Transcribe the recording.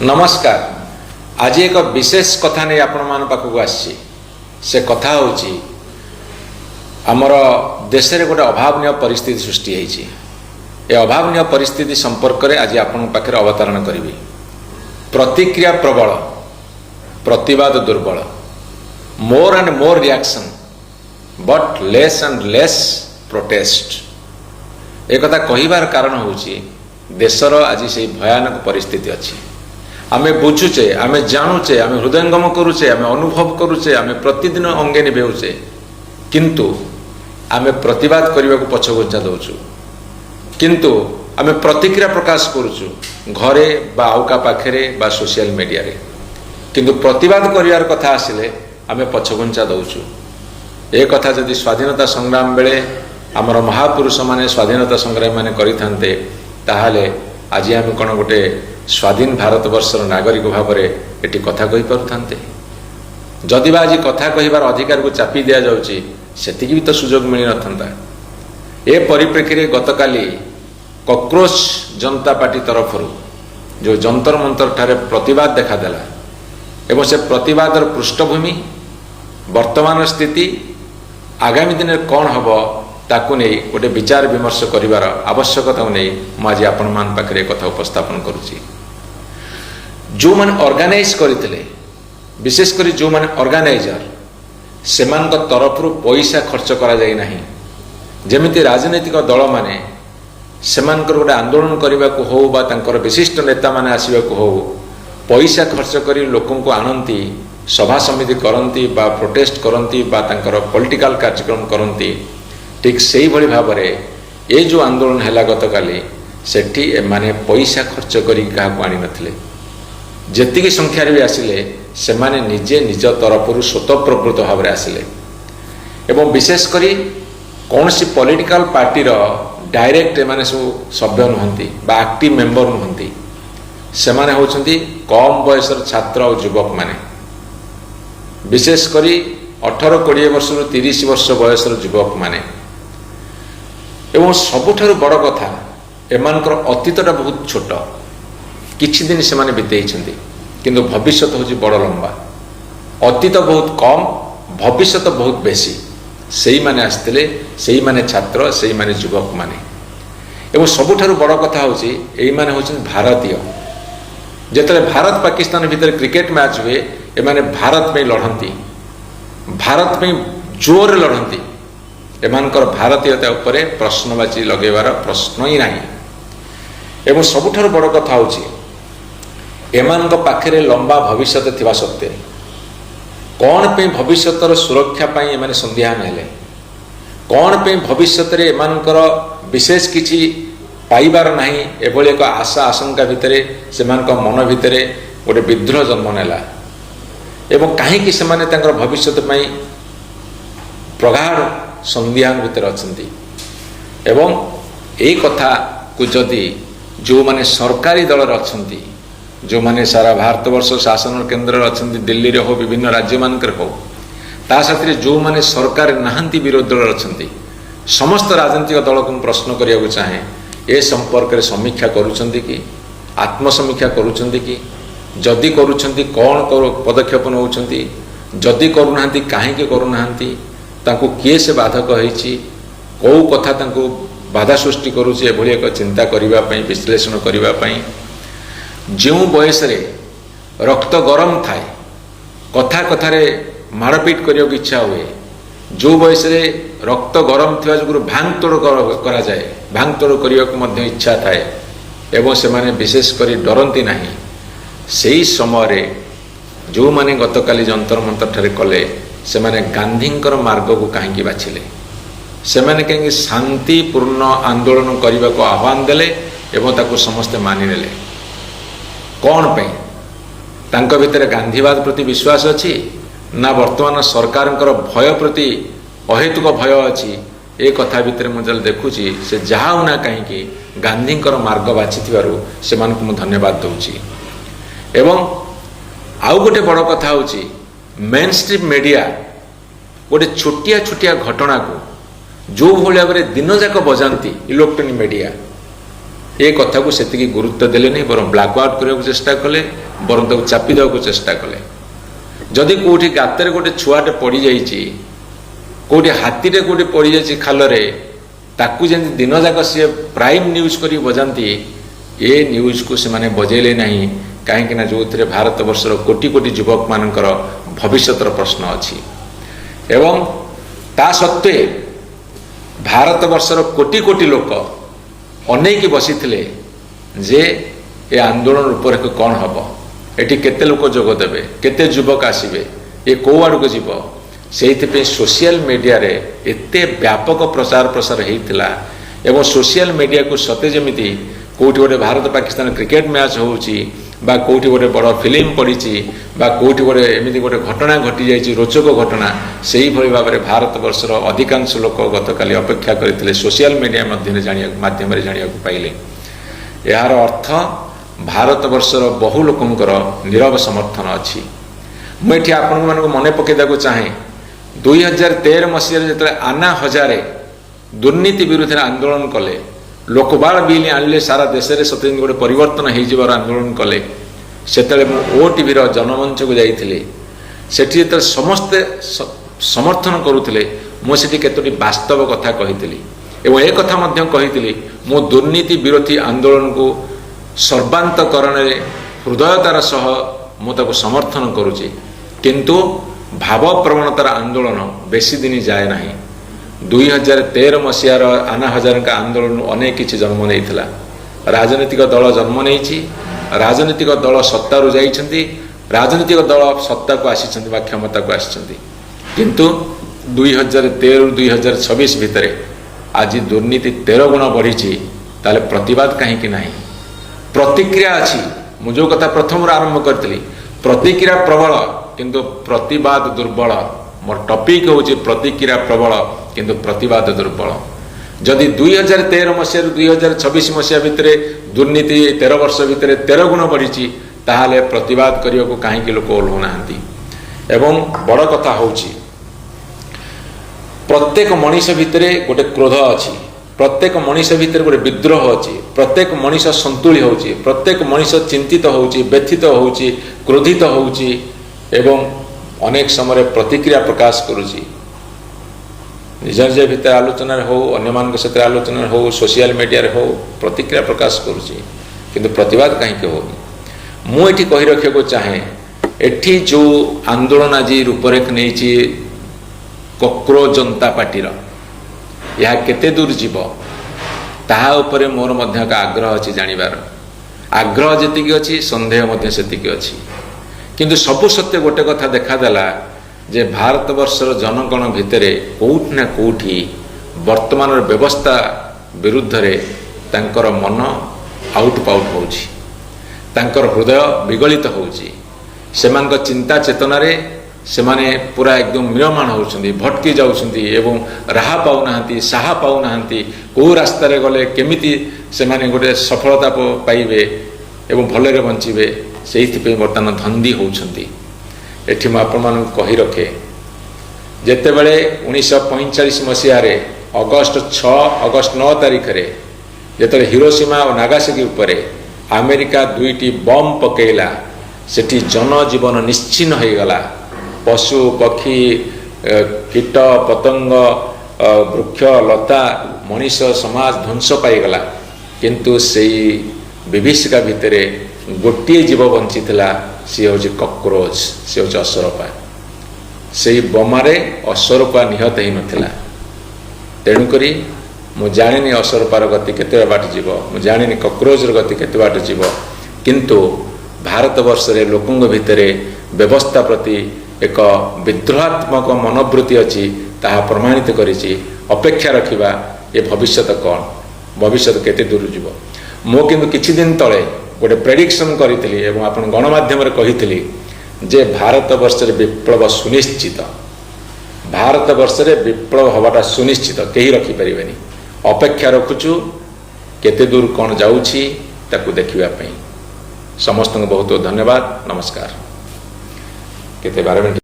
नमस्कार। आज एक विशेष कथा नहीं आपण मान पाखक आसी से कथा होची आमर देश रे गोटे अभावनीय परिस्थिति सृष्टि होईची। ए अभावनीय परिस्थिति संपर्क में आज आपण पाखे अवतरण करी। प्रतिक्रिया प्रबल, प्रतिवाद दुर्बल, more and more reaction but less and less protest. एक कथा कहिबार कारण होची देशर आज से भयानक परिस्थिति अच्छी। आमे बुझुचे, आमे जानुचे, आमे हृदयंगम करुचे, आमे अनुभव करुचे, आमे प्रतिदिन अंगे निभेउचे, किंतु आमे प्रतिवाद करने को पछघुंचा दउछु, किंतु आमे प्रतिक्रिया प्रकाश करुछु घरे बा आउका पाखरे बा सोशल मीडिया रे, किंतु प्रतिवाद करियार कथा आसिले आमे पछघुंचा दउछु। ए कथा जदि स्वाधीनता संग्राम बेले आमर महापुरुष माने स्वाधीनता संग्राम माने करिथान्ते ताहाले आज आम कौन गोटे स्वाधीन भारत वर्षर नागरिक भाव में ये कथा कही पारुथान्ते। जदि आज कथा कहिबार अधिकार को चापी दिया जाउची सेतिकी भी तो सुजोग मिल नथंता। ए परिप्रेक्षी गतकाली कॉकरोच जनता पार्टी तरफ जो जंतर मंतर ठारे प्रतिवाद देखादेला एवं से प्रतिवादर पृष्ठभूमि वर्तमान स्थिति आगामी दिन में कौन हम ताकू नहीं गोटे विचार विमर्श करिवार आवश्यकता नहीं मुझे आपण मान पाखरे कथा उपस्थापन करुची। जो माने ऑर्गेनाइज करथिले, विशेषकर जो माने ऑर्गेनाइजर सेमान तरफ पैसा खर्च करा जाय नाही। जेमिति राजनीतिक दल माने सेमानकर गोटे आंदोलन करने को हो बा तांकर विशिष्ट नेता माने आसीबा को हो पैसा खर्च करी लोकों को आनंती, सभा समिति करंती बा प्रोटेस्ट करंती बा तांकर पॉलिटिकल कार्यक्रम करंती। ठीक से ही भली भाव ये जो आंदोलन है गतकाली सेठी माने पैसा खर्च करी क्या आनी नथिले। जेतिकी संख्या भी आसिले से माने निजे निज तरफ स्वतःप्रवृत्त भाव में आसिले एवं विशेष करी कौन सी पॉलिटिकल पार्टी रो डायरेक्ट माने सब सभ्य नुहंती बा एक्टिव मेंबर नुहंती। से माने होचंती कम बयसर छात्र और युवक माने, विशेष करी 18-20 वर्ष 30 वर्ष बयसर युवक माने। एवं सबुठारु बड़ कथा एमानकर अतीतटा बहुत छोट, किछि दिन से माने बितेइछन्ति किंतु भविष्यत होछि बड़ लंबा। अतीत बहुत कम, भविष्यत बहुत बेसी। सेही माने आस्तिले, सेही माने छात्र, सेही माने युवक माने। एवं सबुठारु बड़ कथा होछि एई माने होछि भारतीय। जेतले भारत पाकिस्तान भितर क्रिकेट मैच हुए एमाने भारत में लड़ती, भारत में जोर लड़ती। एमानकर भारतीयता उपरे प्रश्नवाची लगेबार प्रश्न ही नहीं। एवं सबुठार बड़ कथा होछि एमानक पाखरे लंबा भविष्य थिबा सत्वे कौन पे भविष्यतर सुरक्षा पाई एमाने संध्यान हेले, कौन पे भविष्यत एमानकर विशेष किछि पाइबार नहीं एभली एक आशा आशंका भितरे सेमानक मन भितरे गोटे विद्रोह जन्म नेला एवं कहीं सेमाने तांकर भविष्यत पाई प्रगाढ़ संध्यान भितर अछंती। एवं यही कथा को जदि जो माने सरकारी दल अछंती, जो माने सारा भारतवर्ष शासन केंद्र अछंती, दिल्ली रे हो विभिन्न राज्य मानकर हो, ता साथरे जो माने सरकार नाहंती विरोधी दल अछंती, समस्त राजनीतिक दल को प्रश्न करिया चाहे ए संपर्क में समीक्षा करुछंती कि आत्मसमीक्षा करुछंती कि जदि करुछंती कौन पदक्षेप नौछंती, जदि करुनाहांती काहेकि करुनाहांती, तांको किए से बाधक होईची, कौ कथा तांको बाधा सृष्टि करुची एभली एक चिंता करिबा पई, विश्लेषण करिबा पई। जो बयस रे रक्त गरम थाए, कथा कथारे मारपीट करियो इच्छा हुए, जो बयस रे रक्त गरम थिबा जुगुरु भांगतोड़ करा जाए, भांगतोड़ करियो को मध्य इच्छा थाए एवं से माने विशेष करी डरंती नाही। सेही समय रे जो माने गतकाली जंतर मंतर ठारे कले से माने गांधींकर मार्ग को कहीं बाछिले, से माने कहीं शांतिपूर्ण आंदोलन करने को आह्वान देले एवं ताको समस्ते मानिनेले। कौन पे तांको भितर गांधीवाद प्रति विश्वास अच्छी ना वर्तमान सरकार भय प्रति अहेतुक भय अच्छी। ए कथा भितर मुझे देखुची से जहाँ ना कहीं गांधींकर मार्ग बाछि से मानक धन्यवाद दूची। एवं आउ गोटे बड़ कथा होची मेन स्ट्रीम मीडिया गोटे छोटिया छोटिया घटना को जो भाव में दिन जाक बजाती इलेक्ट्रोनिक मीडिया ए कथा को सेतिकी गुरुत्व देलेनी बरं ब्लैक आउट करने चेष्टा कले बरं ताको चापी देवाक चेष्टा कले जदि कोठी गाତରେ गोटे छुआटे पड़ी जाइछि कोठी हाथीटे कोठी पड़ी जाइछि खालरे ताकू जेंति दिन जाक सी प्राइम न्यूज करी बजांती ए न्यूज को से माने बजेले नहीं कहीं ना जो थे भारत वर्षर कोटी कोटी युवक मानकर भविष्यतर प्रश्न अच्छी एवं ता सत्वे भारत वर्षर कोटी कोटी लोक अनेक बसी जे ए आंदोलन रूपरेख कौन हम एटी केते लोक जोग देबे केते युवक आसीबे ए को आड़ को जीव से सोशल मीडिया रे एते व्यापक प्रचार प्रसार होता एवं सोशल मीडिया को सते जमिति कोठी गोटे भारत पाकिस्तान क्रिकेट मैच होउची बा कोठी गोटे बड़ फिल्म पड़ी बा कोठी गोटे एमती गोटे घटना घटी जाइए रोचक घटना से ही भाव में भारत वर्षर अधिकांश लोक गतकाली अपेक्षा करते सोशल मीडिया माध्यम जाना पाइले यार अर्थ भारत वर्षर बहु लोकंकर नीरव समर्थन अच्छी मुझे आपण मानक मन पकईदा चाहे 2013 मसीह जो आना हजारे दुर्नीति विरुद्ध आंदोलन कले लोकबाल बिल आनिले सारा देश में सत्य गोटे परिवर्तन हो आंदोलन कले से ओटीवी जनमंच को जाइए सेठी जो समस्ते समर्थन करुले मुझे केतोटी वास्तव कथा कही एवं एक कथा कही मो दुर्नीति विरोधी आंदोलन को सर्वांतकरण हृदयतार सह मुझे समर्थन करुच्ची किंतु भाव प्रवणतार आंदोलन बेसी दिन जाए ना 2013 मसीहार आना हजार का आंदोलन अनेक किसी जन्म नहीं राजनीतिक दल जन्म नहीं राजनीतिक दल सत्तारू जाइछन्ति राजनीतिक दल सत्ता को आसी क्षमता को आसी किंतु 2013 2026 भितर आज दुर्नीति 13 गुण बढ़ी ताले प्रतिवाद कहीं ना प्रतिक्रिया अच्छी मुझे कथा प्रथम आरंभ करी प्रतिक्रिया प्रबल किंतु प्रतिवाद दुर्बल मोर टॉपिक होची प्रतिक्रिया प्रबल किंतु प्रतिवाद दुर्बल जदि 2013 मसीह 2026 मसीहा भितर दुर्नीति 13 वर्ष भितर 13 गुण बढ़ी ताहले प्रतिवाद करने को कहीं लोक ओह्लुना एवं बड़ कथा होची प्रत्येक मनीष भितर गोटे क्रोध अच्छी प्रत्येक मनीष भितर गोटे विद्रोह अच्छी प्रत्येक मनीष संतुली होची प्रत्येक मनीष चिंतित होची व्यथित होची क्रोधित होची एवं अनेक समय प्रतिक्रिया प्रकाश करुची निज निज भितर आलोचना हो अन्य मान सहित आलोचना हो सोशल मीडिया हो प्रतिक्रिया प्रकाश करुची किंतु प्रतिवाद कहीं हो मुझे कही रखा को चाहे एठी जो आंदोलन आज रूपरेख नहीं कॉकरोच जनता पार्टी यह केते दूर जीव ताहा उपरे मोर मध्य का आग्रह अच्छी जानिबार आग्रह जी अच्छी सन्देह से अच्छी किंतु सबु सत्य गोटे कथा देखादेला जे भारत वर्षर जनगण भितर कोउठ ना कोउठी वर्तमान व्यवस्था विरुद्ध रे तांकर मन आउट पाउट होउची तांकर हृदय विगलित होउची सेमानक चिंता चेतना रे सेमाने पूरा एकदम म्रियमाण होउछंती भटकी जाउछंती एवं राहा पाउनाहांती साहा पाउनाहांती को रास्ता रे गले केमिति सेमाने गोटे सफलता पाइबे एवं भलरे बंचिबे से बर्तमान धंदी होउछंती एठी मैं आपण मानक कही रखे जेते बेले 1945 मसीह अगस्ट 6 अगस्ट 9 तारीख रे जेते हिरोशिमा और नागासाकी उपरे अमेरिका दुईटी बम पकेला सेठी जनजीवन निश्चिन्न हो गला पशु पक्षी कीट पतंग वृक्ष लता मनीष समाज ध्वंस पाईगला किंतु से विभीषिका भितर गोटे जीव बंची सी हूँ कॉकरोच सी हूँ असरपा से बोमारे असरपा निहत ही नाला तेणुक मु जानी असरपार गति केते बाट जीव मु जानी कॉकरोचर गति केते बाट जीव किंतु भारत वर्ष रे लोकों भितर व्यवस्था प्रति एक विद्रोहात्मक मनोवृत्ति अच्छी ताहा प्रमाणित करिछि अपेक्षा रखिबा ये भविष्यत कौन भविष्यत केते दूर जीव मो किंतु किछि दिन तले गोटे प्रेडिक्शन करी एवं आपण गणमाध्यम कही जे भारत वर्ष विप्लव सुनिश्चित भारत वर्ष विप्लव हवाटा सुनिश्चित कहीं रखिपारे अपेक्षा रखुचु केते दूर कौन जाऊँगी ताकू देखा समस्त बहुत बहुत धन्यवाद नमस्कार केते 12 मिनट